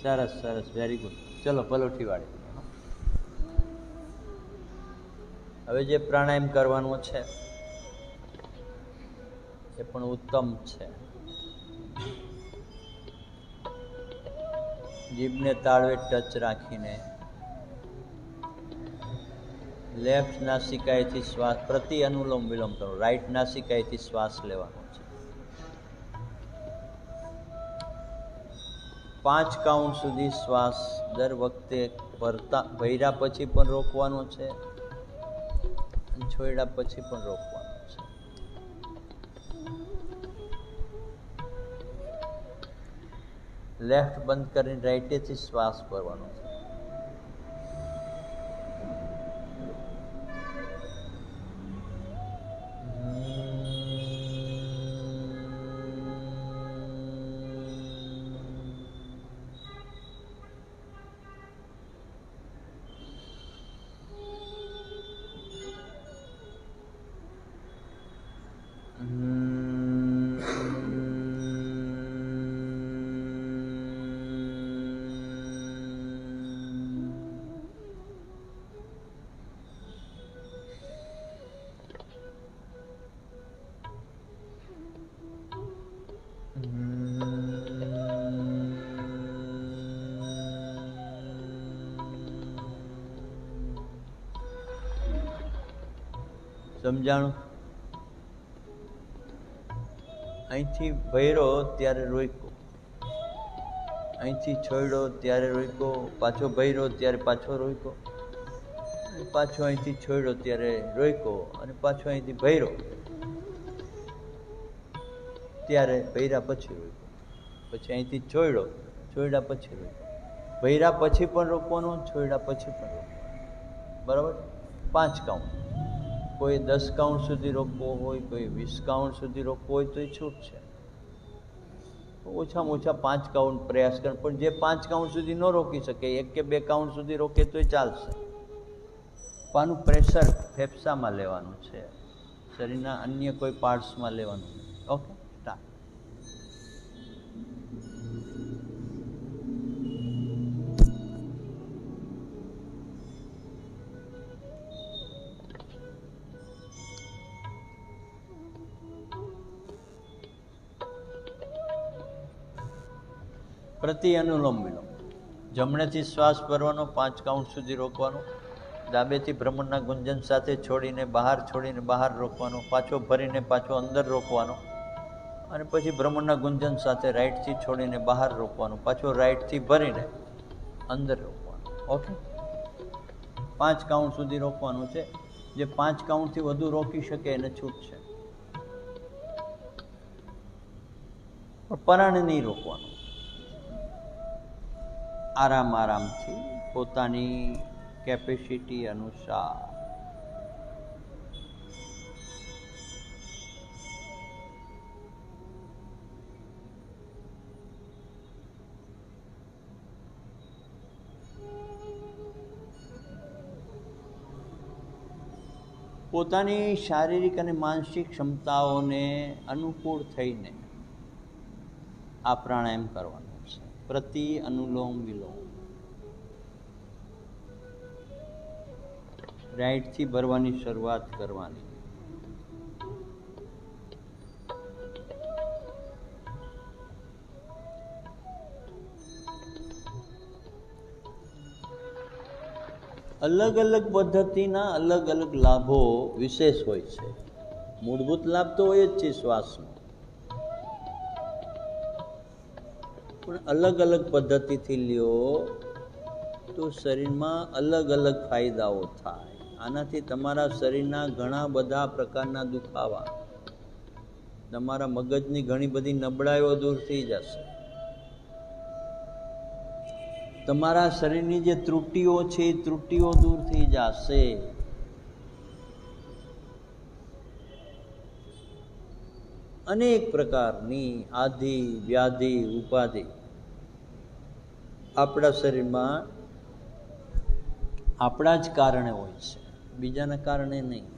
સરસ સરસ, very good. ચલો પલોઠી વાળી. હવે જે પ્રાણાયામ કરવાનું છે એ પણ ઉત્તમ છે. જીભને તાળવે ટચ રાખીને લેફ્ટ નાસિકાએથી શ્વાસ પ્રતિ અનુલોમ વિલોમ કરો. રાઈટ નાસિકાએથી શ્વાસ લેવાનો છે. 5 કાઉન્ટ સુધી શ્વાસ દર વખતે ભર્યા પછી પણ રોકવાનો છે, છોડ્યા પછી પણ રોકવાનો છે. લેફ્ટ બંધ કરીને રાઈટેથી શ્વાસ ભરવાનો છે. સમજાણું? અહીંથી ભર્યો ત્યારે રોક્યો, અહીંથી છોડ્યો ત્યારે રોક્યો, પાછો ભર્યો ત્યારે પાછો રોક્યો, પાછો અહીંથી છોડ્યો ત્યારે રોક્યો, અને પાછો અહીંથી ભર્યો ત્યારે ભર્યા પછી રોક્યો, પછી અહીંથી છોડ્યો, છોડ્યા પછી રોક્યો, ભર્યા પછી પણ રોકવાનો, છોડ્યા પછી પણ રોકવાનો. બરાબર? 5 કાઉન્ટ. કોઈ 10 કાઉન્ટ સુધી રોકવો હોય, કોઈ 20 કાઉન્ટ સુધી રોકવો હોય તો એ છૂટ છે. ઓછામાં ઓછા 5 કાઉન્ટ પ્રયાસ કરો. પણ જે 5 કાઉન્ટ સુધી ન રોકી શકે, 1 કે 2 કાઉન્ટ સુધી રોકે તો એ ચાલશે. આનું પ્રેશર ફેફસામાં લેવાનું છે, શરીરના અન્ય કોઈ પાર્ટ્સમાં લેવાનું નથી. Okay, start. પ્રતિ અનુલોમ વિલોમ. જમણેથી શ્વાસ ભરવાનો, 5 કાઉન્ટ સુધી રોકવાનો. ડાબેથી ભ્રમણના ગુંજન સાથે છોડીને બહાર રોકવાનો, પાછો ભરીને પાછો અંદર રોકવાનો, અને પછી ભ્રમણના ગુંજન સાથે રાઈટથી છોડીને બહાર રોકવાનો, પાછો રાઈટથી ભરીને અંદર રોકવાનો. ઓકે, 5 કાઉન્ટ સુધી રોકવાનું છે. જે 5 કાઉન્ટથી વધુ રોકી શકે એને છૂટ છે, પણ પરાણે નહીં રોકવાનું. આરામથી પોતાની કેપેસિટી અનુસાર. પોતાની શારીરિક અને માનસિક ક્ષમતાઓને અનુકૂળ થઈને આ પ્રાણાયામ કરવાનું છે. પ્રતિ અનુલોમ વિલોમ. રાઈટથી ભરવાની શરૂઆત કરવાની. અલગ અલગ પદ્ધતિના અલગ અલગ લાભો વિશેષ હોય છે. મૂળભૂત લાભ તો હોય જ છે શ્વાસનો, પણ અલગ અલગ પદ્ધતિથી લ્યો તો શરીરમાં અલગ અલગ ફાયદાઓ થાય. આનાથી તમારા શરીરના ઘણા બધા પ્રકારના દુખાવા, તમારા મગજની ઘણી બધી નબળાઈઓ દૂર થઈ જશે. તમારા શરીરની જે ત્રુટિઓ છે એ ત્રુટિઓ દૂર થઈ જશે. અનેક પ્રકારની આધિ વ્યાધિ ઉપાધિ આપણા શરીરમાં આપણા જ કારણે હોય છે, બીજાના કારણે નહીં.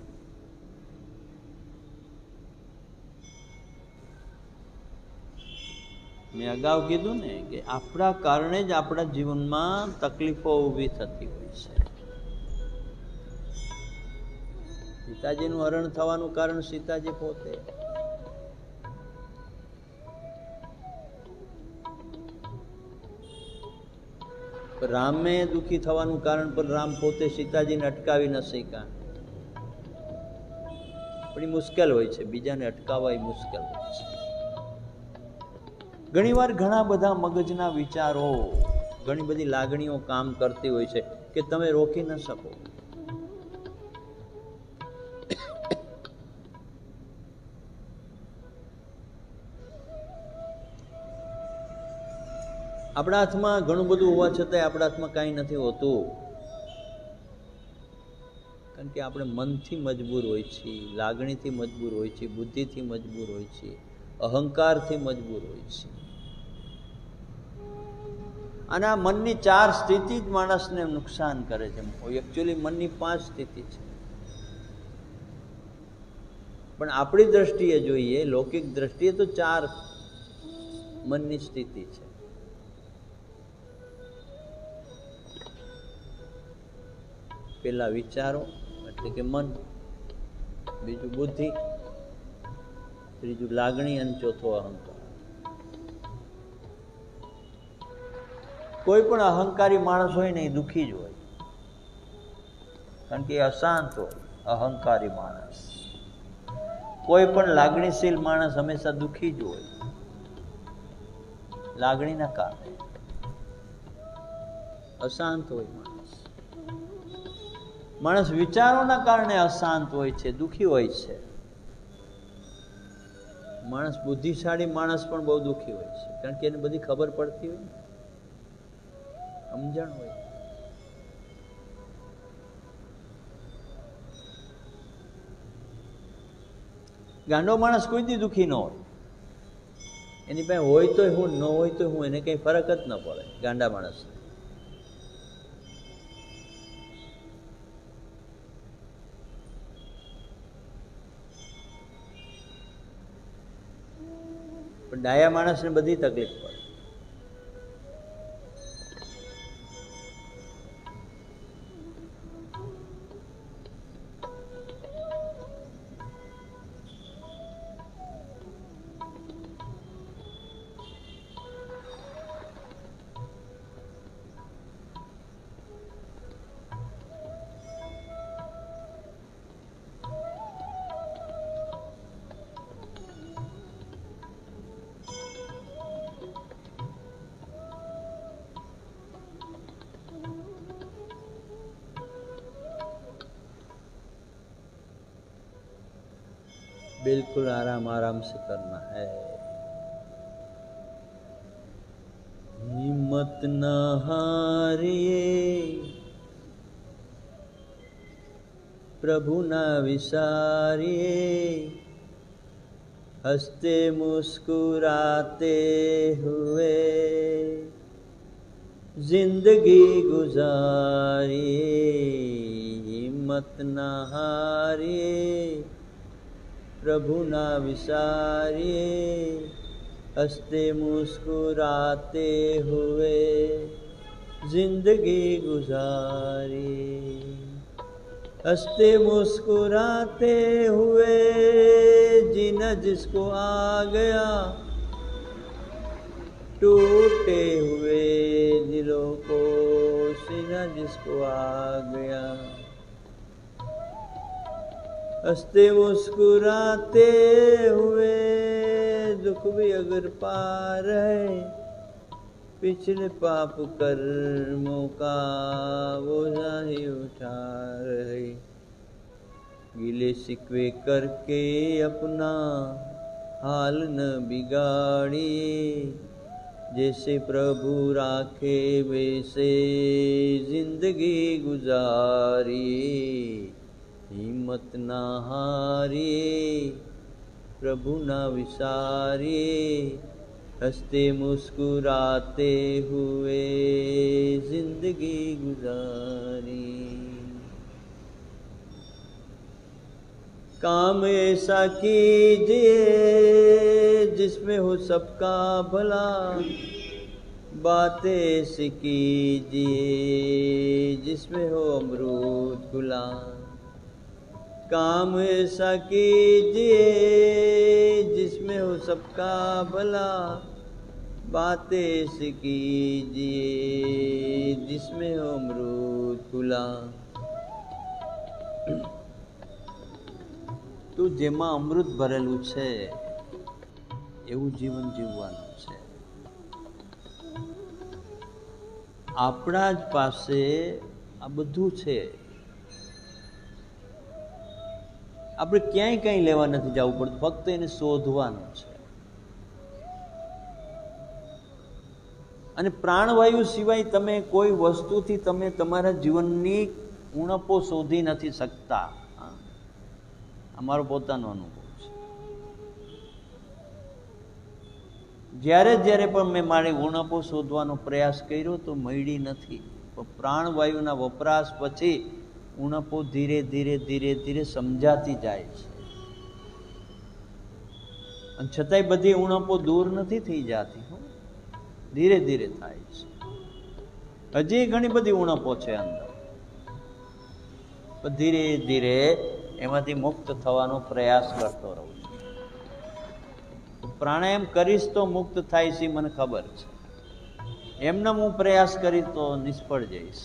મેં અગાઉ કીધું ને કે આપણા કારણે જ આપણા જીવનમાં તકલીફો ઊભી થતી હોય છે. સીતાજીનું હરણ થવાનું કારણ સીતાજી પોતે. રામે દુઃખી થવાનું કારણ પણ રામ પોતે સીતાજીને અટકાવી ન શક્યા. પણ એ મુશ્કેલ હોય છે, બીજાને અટકાવવા એ મુશ્કેલ હોય છે. ઘણીવાર ઘણા બધા મગજના વિચારો, ઘણી બધી લાગણીઓ કામ કરતી હોય છે કે તમે રોકી ન શકો. આપણા હાથમાં ઘણું બધું હોવા છતાંય આપણા હાથમાં કાંઈ નથી હોતું. કારણ કે આપણે મનથી મજબૂર હોય છીએ, લાગણીથી મજબૂર હોય છીએ, બુદ્ધિથી મજબૂર હોય છીએ, અહંકારથી મજબૂર હોય છીએ. અને આ મનની 4 સ્થિતિ જ માણસને નુકસાન કરે છે. એકચ્યુઅલી મનની 5 સ્થિતિ છે. પણ આપણી દ્રષ્ટિએ જોઈએ, લૌકિક દ્રષ્ટિએ તો 4 મનની સ્થિતિ છે. પેલા વિચારો એટલે કે મન, બીજું બુદ્ધિ, ત્રીજું લાગણી અને ચોથો અહંકાર. કોઈ પણ અહંકારી માણસ હોય ને એ દુઃખી જ હોય, કારણ કે એ અશાંત હોય. અહંકારી માણસ, કોઈ પણ લાગણીશીલ માણસ હંમેશા દુઃખી જ હોય, લાગણીના કારણે. અશાંત હોય માણસ વિચારોના કારણે અશાંત હોય છે, દુઃખી હોય છે. માણસ બુદ્ધિશાળી માણસ પણ બહુ દુઃખી હોય છે, કારણ કે એને બધી ખબર પડતી હોય, સમજણ હોય. ગાંડો માણસ કોઈ દી દુઃખી ન હોય. એની પાસે હોય તો હું, ન હોય તો હું, એને કઈ ફરક જ ન પડે ગાંડા માણસ. પણ ડાયા માણસને બધી તકલીફ પડે. बिल्कुल आराम आराम से करना है. हिम्मत न हारिए, प्रभु न विसारिए, हंसते मुस्कुराते हुए जिंदगी गुजारिए. हिम्मत न हारिए, प्रभु ना विसारिए, हंसते मुस्कुराते हुए जिंदगी गुजारिए. हंसते मुस्कुराते हुए जीना जिसको आ गया, टूटे हुए दिलों को सीना जिसको आ गया. हंसते मुस्कुराते हुए दुख भी अगर पार है, पिछले पाप कर्मों का बोझा ही उठा रहे. गिले शिकवे करके अपना हाल न बिगाड़िए, जैसे प्रभु राखे वैसे जिंदगी गुजारिए. हिम्मत ना हारिए, प्रभु ना विसारिए, हंसते मुस्कुराते हुए जिंदगी गुजारिए. काम ऐसा कीजिए जिसमें हो सबका भला, बातें ऐसी कीजिए जिसमें हो अमृत घुला। काम ऐसा कीजिए जिसमें हो सबका भला, बातें ऐसी कीजिए जिसमें हो अमृत घुला। તો જેમાં અમૃત ભરેલું છે એવું જીવન જીવવાનું છે. આપણા જ પાસે આ બધું છે. આપણે ક્યાંય કંઈ લેવા નથી જવું પડતું, ફક્ત એને શોધવાનું છે. અને પ્રાણવાયુ સિવાય તમે કોઈ વસ્તુથી તમે તમારા જીવનની ઉણપો શોધી નથી શકતા. અમારો પોતાનો અનુભવ છે. જ્યારે જ્યારે પણ મેં મારી ઉણપો શોધવાનો પ્રયાસ કર્યો તો મળી નથી. પણ પ્રાણવાયુના વપરાશ પછી ઉણપો ધીરે ધીરે ધીરે ધીરે સમજાતી જાય છે. અને છતાંય બધી ઉણપો દૂર નથી થઈ જતી, ધીરે ધીરે થાય છે. હજી ઘણી બધી ઉણપો છે અંદર, પણ ધીરે ધીરે એમાંથી મુક્ત થવાનો પ્રયાસ કરતો રહું છું. પ્રાણાયામ કરીશ તો મુક્ત થાય છે મને ખબર છે. એમને હું પ્રયાસ કરીશ તો નિષ્ફળ જઈશ.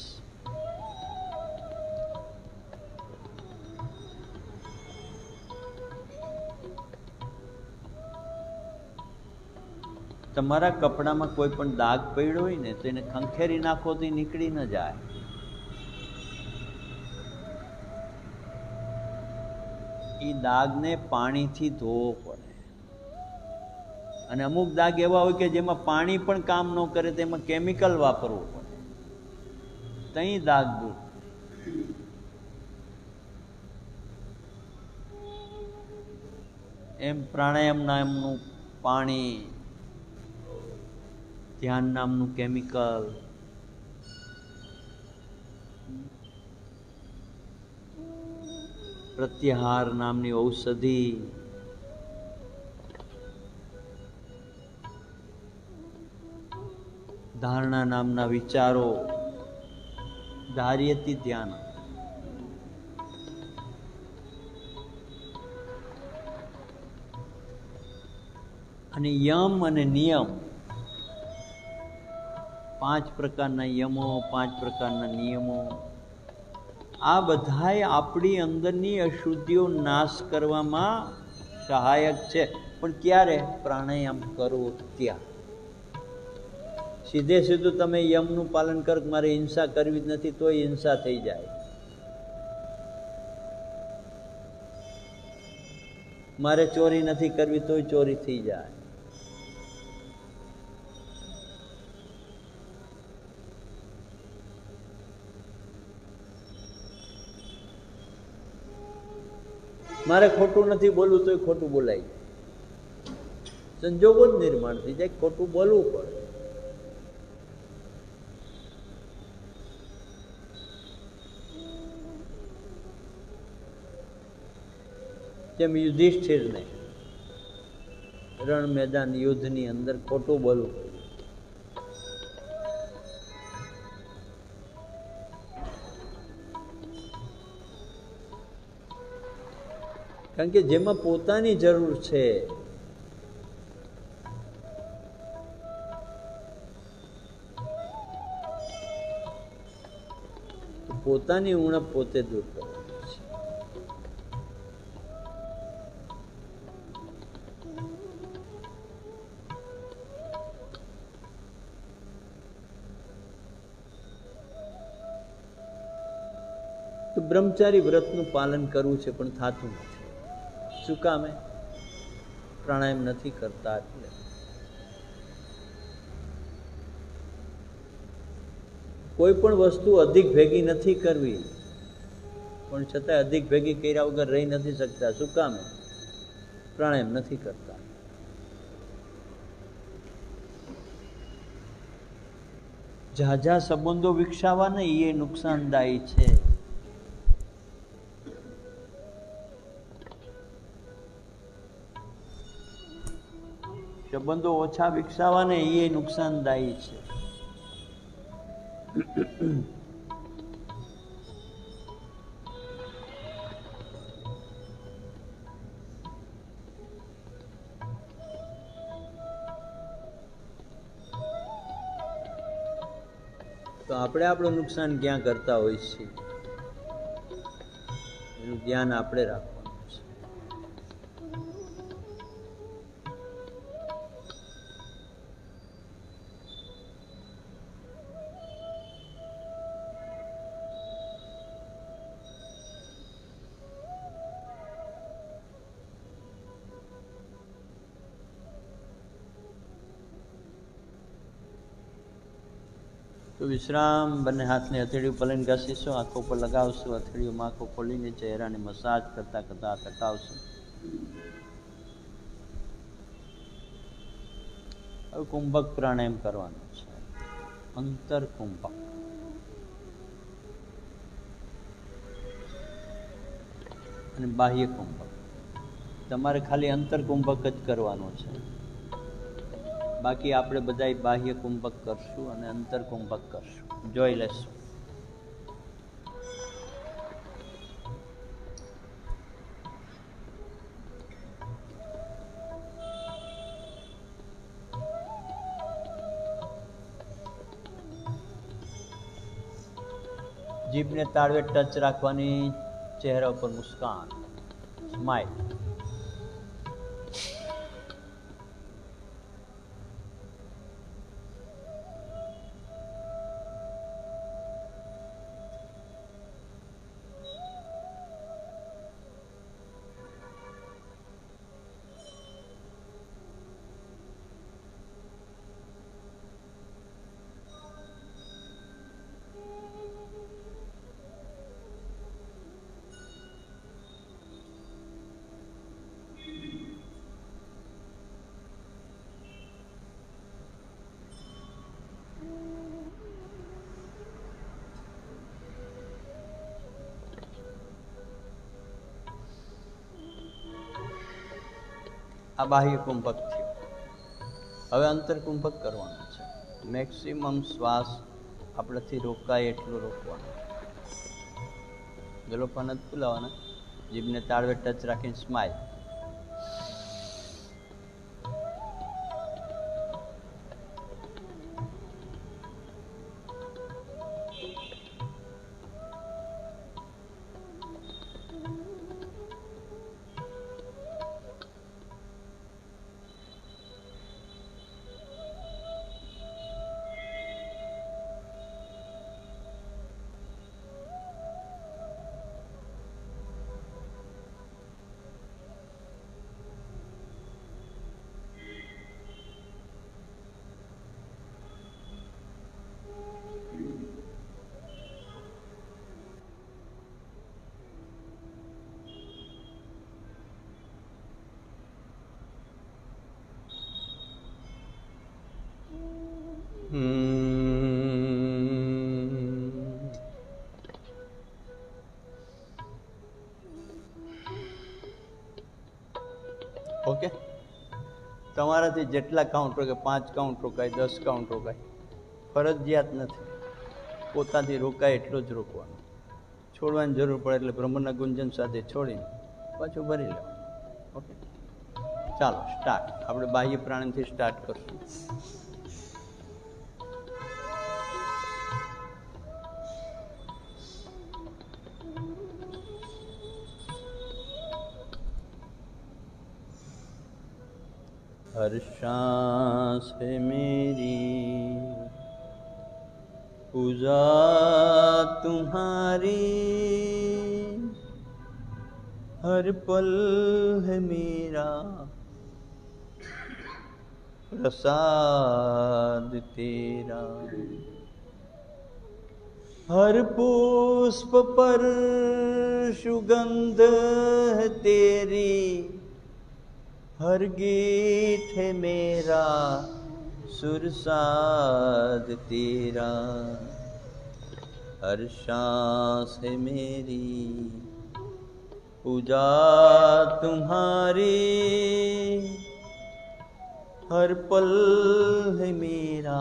તમારા કપડામાં કોઈ પણ દાગ પડ્યો હોય ને તો એને ખંખેરી નાખો તો નીકળી ન જાય. એ દાગને પાણીથી ધોવો પડે. અને અમુક દાગ એવા હોય કે જેમાં પાણી પણ કામ ન કરે, તેમાં કેમિકલ વાપરવું પડે, તઈ દાગ દૂર. એમ પ્રાણાયામ નામનું પાણી, ધ્યાન નામનું કેમિકલ, પ્રત્યાહાર નામની ઔષધિ, ધારણા નામના વિચારો, ધાર્યથી ધ્યાન. અને યમ અને નિયમ, 5 પ્રકારના યમો, 5 પ્રકારના નિયમો, આ બધાય આપણી અંદરની અશુદ્ધિઓ નાશ કરવામાં સહાયક છે. પણ ક્યારે? પ્રાણાયામ કરો ત્યાં. સીધે સીધું તમે યમનું પાલન કરો, મારે હિંસા કરવી જ નથી, તોય હિંસા થઈ જાય. મારે ચોરી નથી કરવી, તોય ચોરી થઈ જાય. મારે ખોટું નથી બોલવું, તોય ખોટું બોલાય. સંજોગો જ નિર્માણ થઈ જાય, ખોટું બોલવું પડે. જેમ યુધિષ્ઠિરને રણ મેદાન યુદ્ધની અંદર ખોટું બોલવું પડ્યું. કારણ કે જેમાં પોતાની જરૂર છે, તો પોતાની ઉણપ પોતે દૂર કરવાની છે. તો બ્રહ્મચારી વ્રતનું પાલન કરવું છે, પણ થતું નથી. શું કામે? પ્રાણાયામ નથી કરતા. એટલે કોઈ પણ વસ્તુ અધિક ભેગી નથી કરવી, પણ છતાં અધિક ભેગી કર્યા વગર રહી નથી શકતા. શું કામે? પ્રાણાયામ નથી કરતા. ઝાઝા સંબંધો વિકસાવવા નહીં, એ નુકસાનદાયી છે. સંબંધો ઓછા વિકસાવવા ને એ નુકસાનદાયી છે. તો આપણે આપણું નુકસાન ક્યાં કરતા હોય છીએ એનું ધ્યાન આપણે રાખવાનું છે. તો વિશ્રામ. બંને હાથને હથેળી ઉપર લઈને ઘસીશું, આંખો પર લગાવશું, હથેળીઓમાં આંખો ખોલીને ચહેરાને મસાજ કરતા કરતા ટકાવશું. હવે કુંભક પ્રાણાયામ કરવાનો છે. અંતર કુંભક અને બાહ્ય કુંભક. તમારે ખાલી અંતર કુંભક જ કરવાનો છે. બાકી આપણે બધા બાહ્ય કુંભક કરશું અને અંતર કુંભક કરશું. જોઈ લેશું. જીભને તાળવે ટચ રાખવાની, ચહેરા ઉપર મુસ્કાન, સ્માઈલ. આ બાહ્ય કુંભક થયો. હવે અંતર કુંભક કરવાનું છે. મેક્સિમમ શ્વાસ આપણાથી રોકાય એટલું રોકવાનો. ગલોપા નથી ફૂલાવાના. જીભને તાળવે ટચ રાખીને સ્માઈલ. ઓકે. તમારાથી જેટલા કાઉન્ટ રોકાય, 5 કાઉન્ટ રોકાય, 10 કાઉન્ટ રોકાય, ફરજિયાત નથી. પોતાથી રોકાય એટલો જ રોકવાનો. છોડવાની જરૂર પડે એટલે બ્રહ્મના ગુંજન સાથે છોડીને પાછું ભરી લેવાનું. ઓકે, ચાલો સ્ટાર્ટ. આપણે બાહ્ય પ્રાણાયામથી સ્ટાર્ટ કરશું. हर सांस है मेरी पूजा तुम्हारी, हर पल है मेरा प्रसाद तेरा, हर पुष्प पर सुगंध है तेरी, हर गीत है मेरा सुरसाद तेरा, हर सांस है मेरी पूजा तुम्हारी, हर पल है मेरा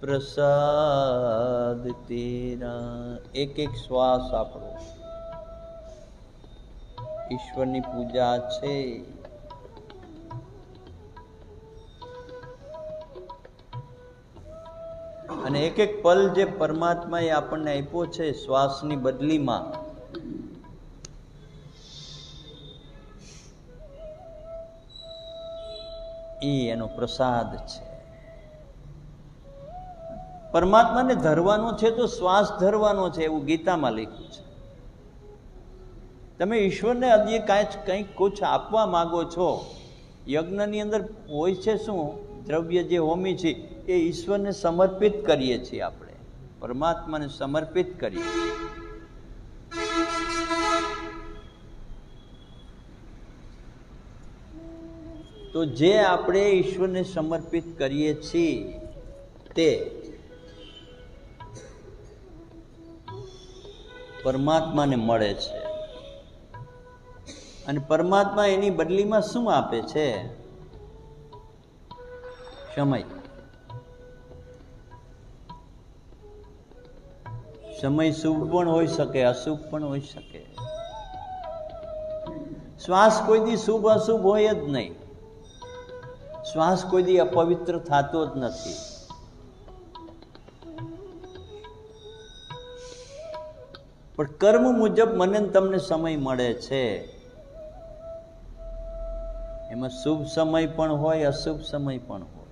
प्रसाद तेरा. એક એક શ્વાસ આપણો ઈશ્વરની પૂજા છે. અને એક એક પલ જે પરમાત્માએ આપણને આપ્યો છે શ્વાસની બદલીમાં, એનો પ્રસાદ છે. પરમાત્માને ધરવાનો છે તો શ્વાસ ધરવાનો છે, એવું ગીતામાં લખ્યું છે. તમે ઈશ્વરને હજી કંઈક કુછ આપવા માંગો છો. યજ્ઞની અંદર હોય છે શું? દ્રવ્ય જે હોમી છે એ ઈશ્વરને સમર્પિત કરીએ છીએ. આપણે પરમાત્માને સમર્પિત કરીએ. તો જે આપણે ઈશ્વરને સમર્પિત કરીએ છીએ તે પરમાત્માને મળે છે. અને પરમાત્મા એની બદલીમાં શું આપે છે? સમય. સમય શુભ પણ હોઈ શકે, અશુભ પણ હોઈ શકે. શ્વાસ કોઈ દી શુભ અશુભ હોય જ નહીં. શ્વાસ કોઈ દી અપવિત્ર થતો જ નથી. પણ કર્મ મુજબ મને તમને સમય મળે છે. એમાં શુભ સમય પણ હોય, અશુભ સમય પણ હોય.